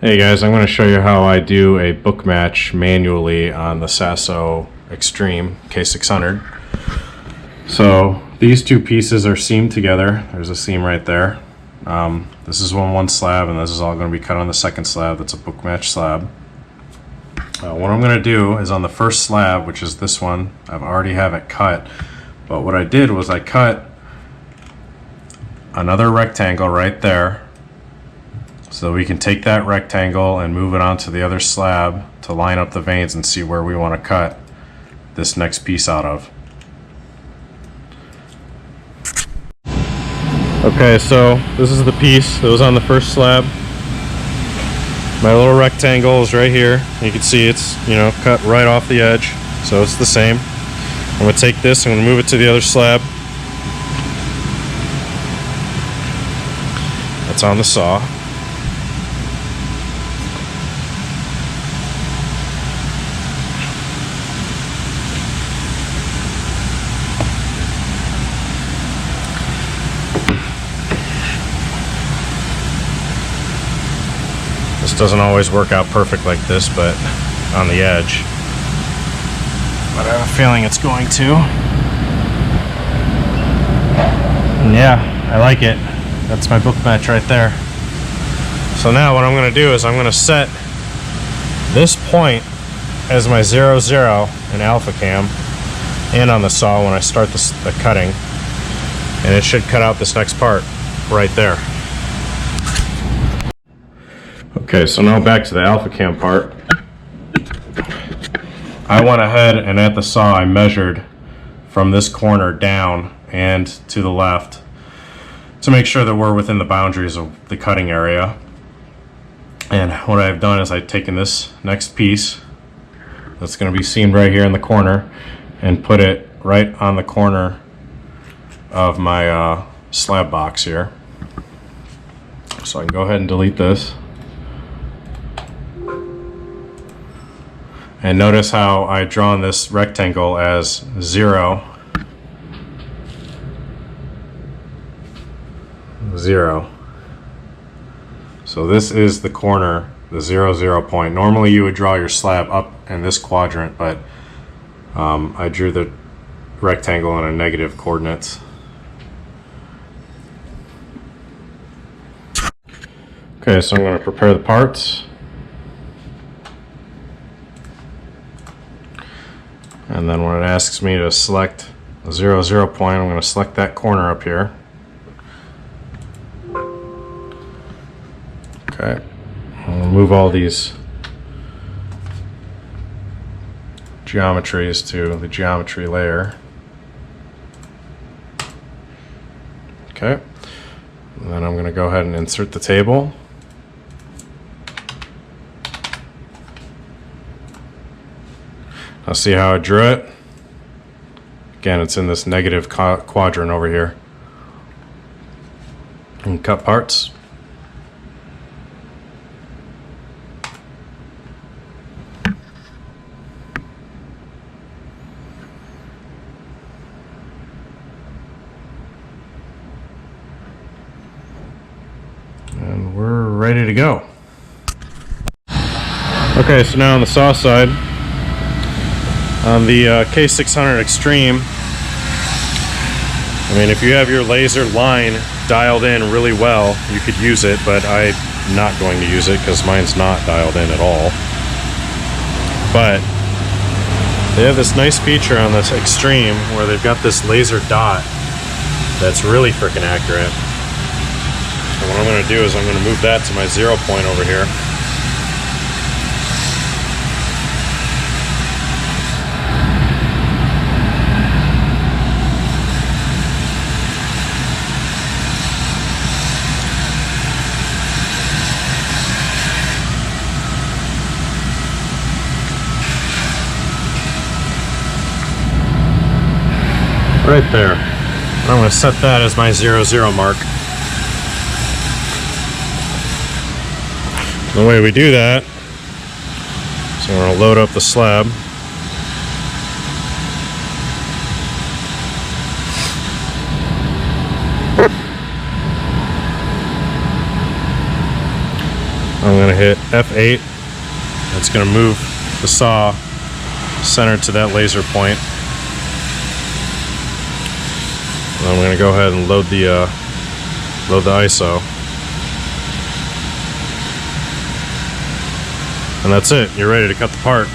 Hey guys, I'm going to show you how I do a book match manually on the Sasso Extreme K600. So these two pieces are seamed together. There's a seam right there. This is one slab, and this is all going to be cut on the second slab. That's a book match slab. What I'm going to do is on the first slab, which is this one, I've already have it cut. But what I did was I cut another rectangle right there, so we can take that rectangle and move it onto the other slab to line up the veins and see where we want to cut this next piece out of. Okay, so this is the piece that was on the first slab. My little rectangle is right here. You can see it's, cut right off the edge, so it's the same. I'm going to take this, I'm going to move it to the other slab. That's on the saw. This doesn't always work out perfect like this, but on the edge. But I have a feeling it's going to. And yeah, I like it. That's my book match right there. So now what I'm going to do is I'm going to set this point as my 0, 0 in alpha cam and on the saw when I start the cutting. And it should cut out this next part right there. Okay, so now back to the alpha cam part. I went ahead and at the saw I measured from this corner down and to the left to make sure that we're within the boundaries of the cutting area. And what I've done is I've taken this next piece that's going to be seamed right here in the corner and put it right on the corner of my slab box here. So I can go ahead and delete this. And notice how I've drawn this rectangle as 0, 0. So this is the corner, the 0, 0 point. Normally you would draw your slab up in this quadrant, but I drew the rectangle in a negative coordinates. Okay, so I'm going to prepare the parts. And then when it asks me to select a 0, 0 point, I'm going to select that corner up here. Okay, I'll move all these geometries to the geometry layer. Okay, and then I'm going to go ahead and insert the table. Now see how I drew it? Again, it's in this negative quadrant over here. And cut parts. And we're ready to go. Okay, so now on the saw side, on the K600 Extreme, I mean, if you have your laser line dialed in really well, you could use it, but I'm not going to use it because mine's not dialed in at all. But they have this nice feature on this Extreme where they've got this laser dot that's really freaking accurate. And what I'm going to do is I'm going to move that to my 0 point over here. Right there. I'm going to set that as my 0, 0 mark. The way we do that, so I'm going to load up the slab. I'm going to hit F8. It's going to move the saw centered to that laser point. And I'm going to go ahead and load the ISO. And that's it. You're ready to cut the part.